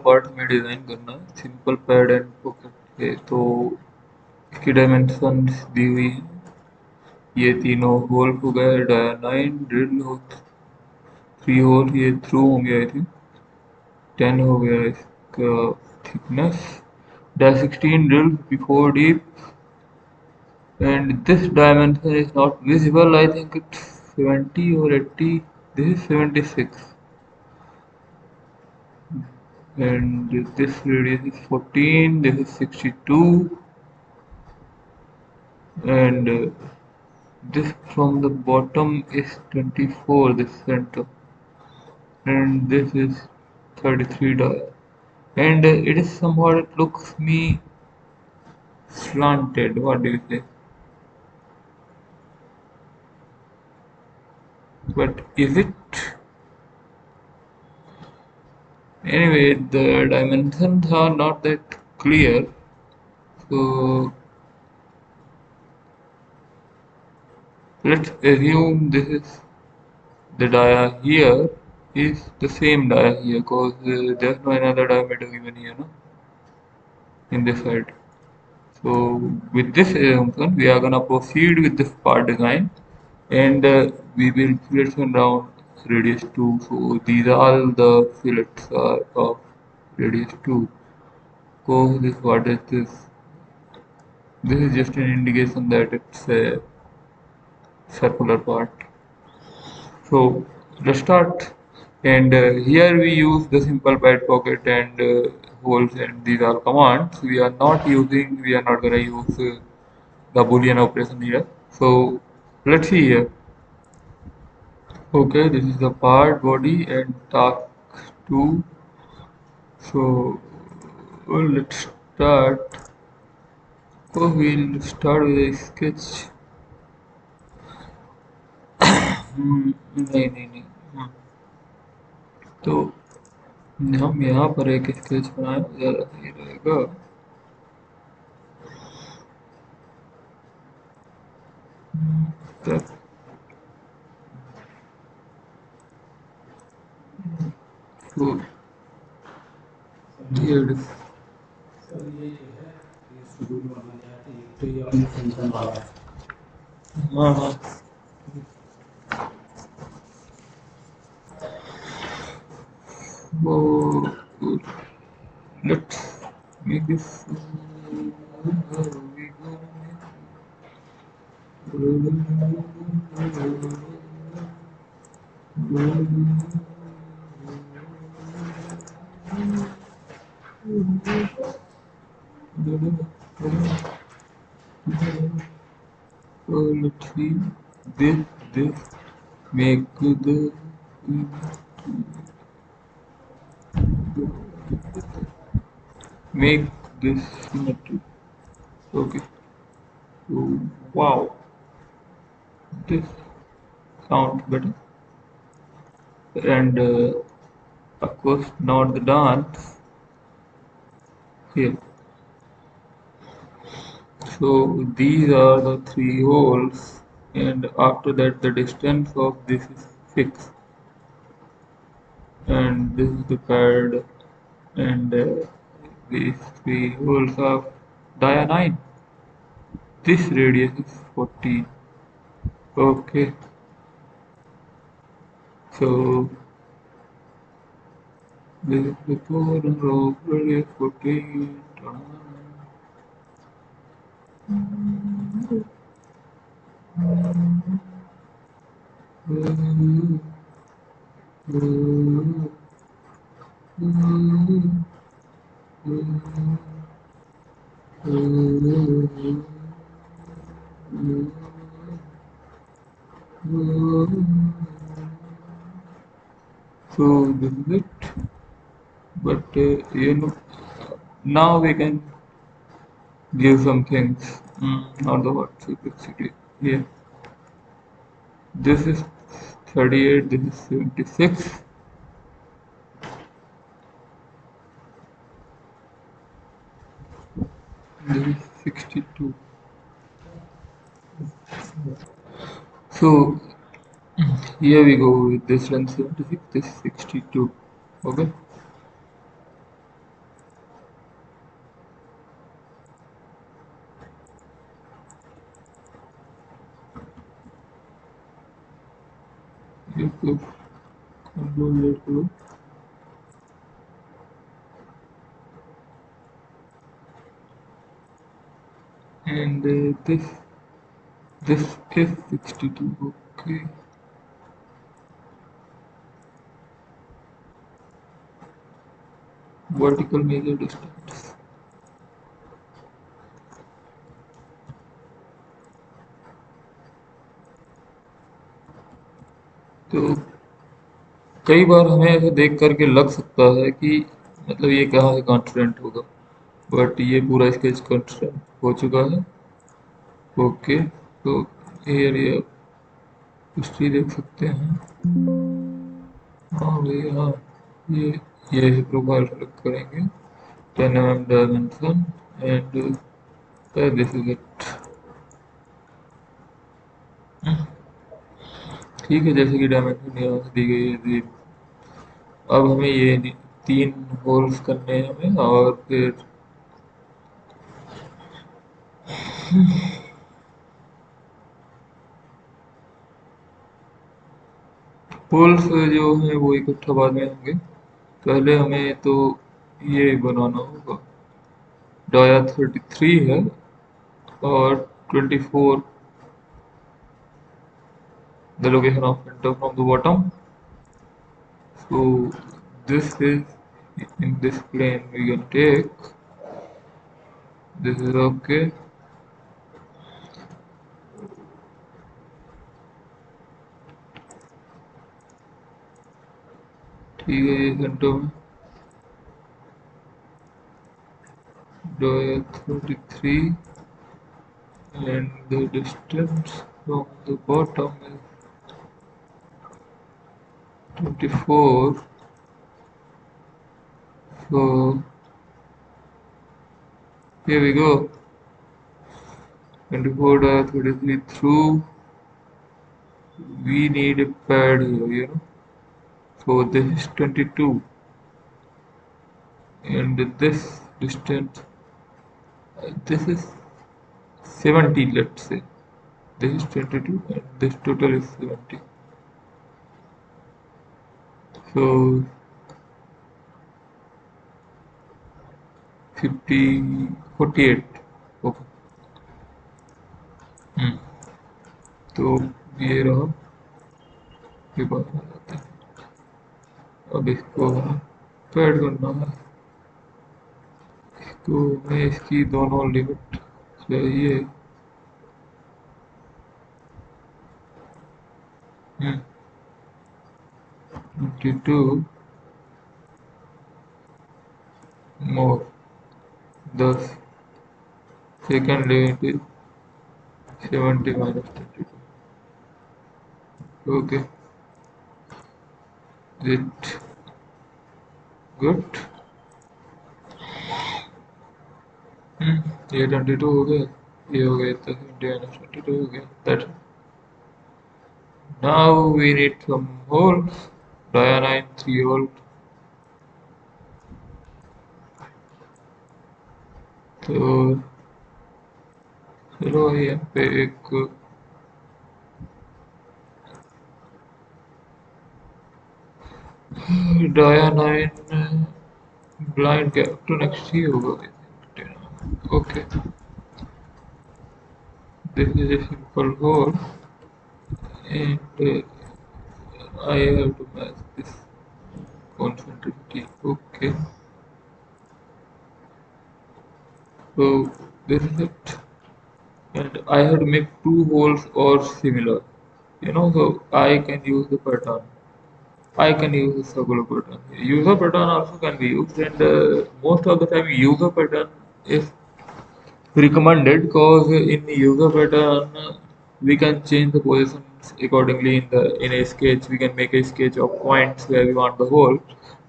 Part में design करना है, सिंपल पैड एंड पॉकेट है। तो इसकी डायमेंशंस दी हुई है, ये तीनों होल हो गए, डाया 9 ड्रिल हो 3 होल, ये थ्रू होंगे आई थिंक। 10 हो गया इसका thickness, dia 16 drill before deep, and this dimension is not visible. I think it's 70 or 80. This is 76, and this radius is 14. This is 62, and this from the bottom is 24. This center, and this is 33 dial, and it is somehow, it looks me slanted. What do you say? But is it? Anyway, the dimensions are not that clear, so let's assume this is the dia here is the same dia here, because there's no another diameter given here, no, in this side. So with this assumption, we are gonna proceed with this part design, and we will fillet around radius 2. So these are all the fillets of radius 2. So this, what is this? This is just an indication that it's a circular part. So let's start. And here we use the simple byte pocket and holes, and these are commands. We are not gonna use the boolean operation here. So let's see here. Okay, this is the part body and task 2. So let's start. So we'll start with a sketch. नहीं नहीं नहीं, तो हम यहाँ पर एक sketch बनाए, ज़्यादा सही रहेगा। तब तो ये हाँ हाँ, वो let's make this. Let's see, this make the make this symmetry. Okay, so wow, this sounds better. And of course not the dance here. So these are the 3 holes, and after that the distance of this is fixed, and this is the pad, and these 3 holes of dia 9. This radius is 14. Okay, so this is the corner of radius 14. So this is it, but now we can give some things. Not the what simplicity here. This is 38, this is 76. This is 62. So here we go with this length 76, this 62. Okay. इसको control Z करो and this is 62. Okay, vertical measure distance. तो कई बार हमें ऐसे देख करके लग सकता है कि मतलब ये कहाँ से कॉन्स्टेंट होगा, बट ये पूरा स्केच कॉन्स्टेंट हो चुका है। ओके, तो हियर ये हिस्ट्री देख सकते हैं। हाँ भाई हाँ, ये ये प्रोफाइल सेलेक्ट करेंगे, 10 mm dimension and this is it. ठीक है, जैसे कि डायमेंशन यहाँ से दी गई है अब हमें ये 3 होल्स करने हैं हमें, और फिर होल्स जो है वो इकट्ठा बाद में होंगे। पहले हमें तो ये बनाना होगा। डाया 33 है और 24 the location of enter from the bottom. So this is in this plane we can take. This is okay. ठीक है, ये सेंटर में dia 33 and the distance from the bottom is 24. So here we go. 24 dial 33 through. We need a pad here, you know. So this is 22, and this distance, this is 70. Let's say this is 22, and this total is 70. So 50, 48. Okay. तो ये रहा, ये बात आ जाता है। अब इसको pad करना है, तो हमें इसकी दोनों लिमिट चाहिए। 22 more 10, second limit is 70 minus 22. Okay, is it good? ये 22 हो गया, ये हो गया, तो 70 minus 22 हो गया। That's it. Now we need some holes. Dianine 3 hole. तो चलो यहाँ पे एक Dianine blind gap to next ही होगा। Okay, this is a simple hole and I have to match this concentricity. Okay, so this is it, and I have to make 2 holes or similar. You know, so I can use the pattern. I can use the circular pattern. User pattern also can be used, and most of the time user pattern is recommended because in user pattern we can change the positions accordingly in a sketch. We can make a sketch of points where we want the whole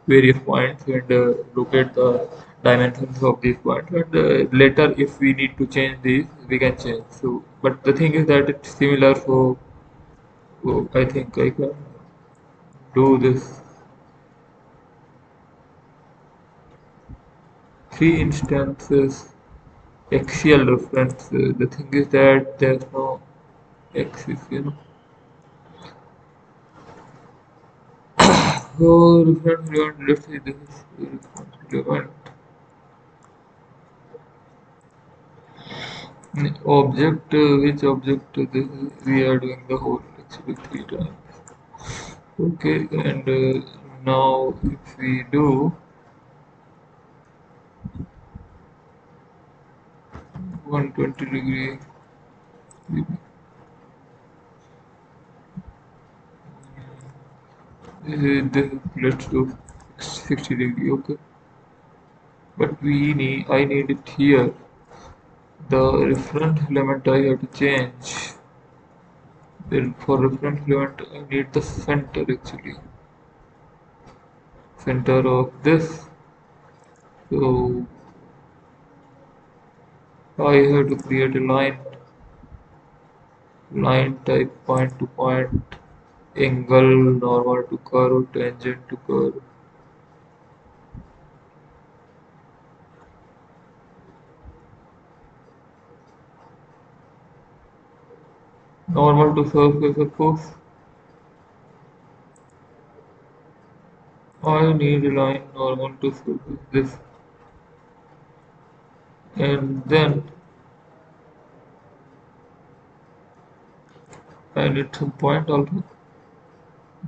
various points, and locate the dimensions of these points, and later if we need to change these we can change. So but the thing is that it's similar, so I think I can do this. 3 instances axial reference. The thing is that there's no axis, you know. So reference element, let's say this is the reference element. Object, which object this is, we are doing the whole actually 3 times. Okay, and now if we do 120 degree, this, let's do 60 degree. Okay, but I need it here. The reference element I have to change. Then for reference element I need the center actually. Center of this. So I have to create a line type point to point, angle, normal to curve, tangent to curve. Normal to surface, of course. I need a line normal to surface this, and then I need some point also,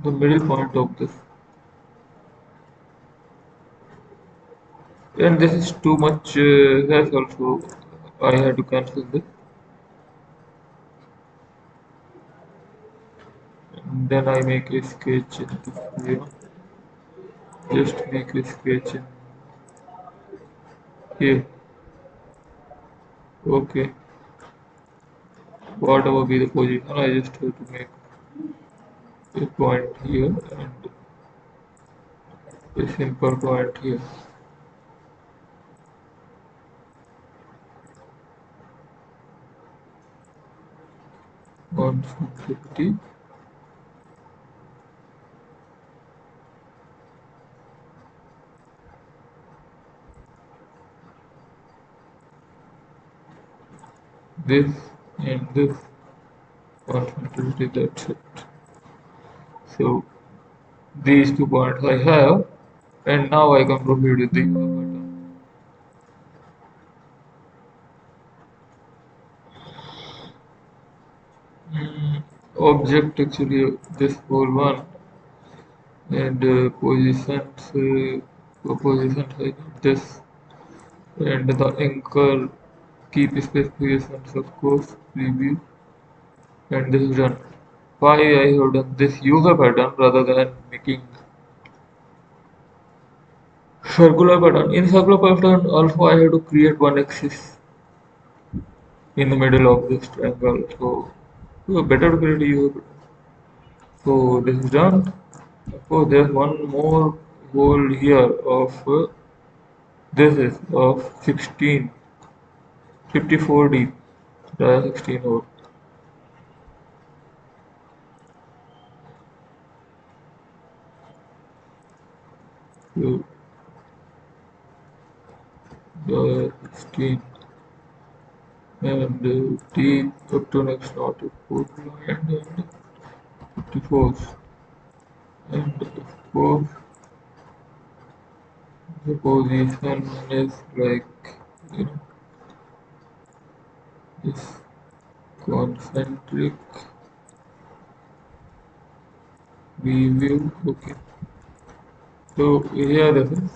the middle point of this. And this is too much hassle, so I had to cancel this. And then I make a sketch in this, just make a sketch in here. Okay, whatever be the position, I just have to make a point here and a simple point here. 150. This and this 150, that's it. So these 2 points I have, and now I can proceed with the button. Object actually this whole one, and positions I need this, and the anchor keep specifications of course preview, and this is done. Why I have done this user pattern rather than making circular pattern? In circular pattern also I have to create one axis in the middle of this triangle, so better to create a user pattern. So this is done. Oh, there's one more hole here of this is of 16, 54 deep. There are 16 hole. So the 16 and deep up to next not a full line and 54, and of course the position is like, you know, this concentric view. Okay, so here this is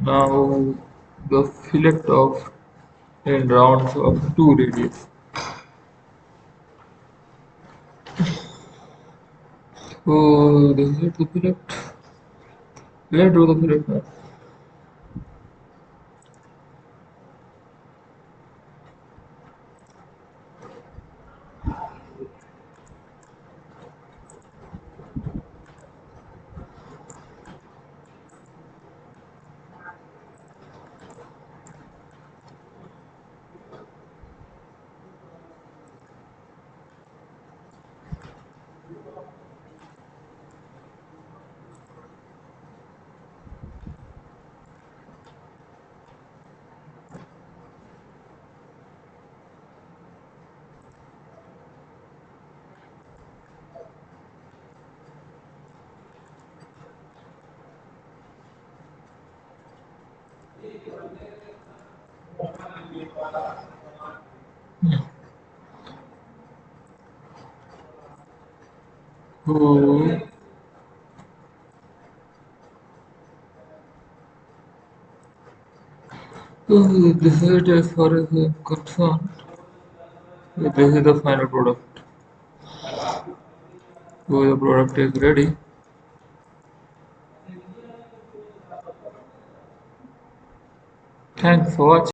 now the fillet of and rounds of 2 radius. So this is the fillet. Let's do the fillet now. So, this is it as far as I'm concerned. This is the final product. So the product is ready. Thanks for watching.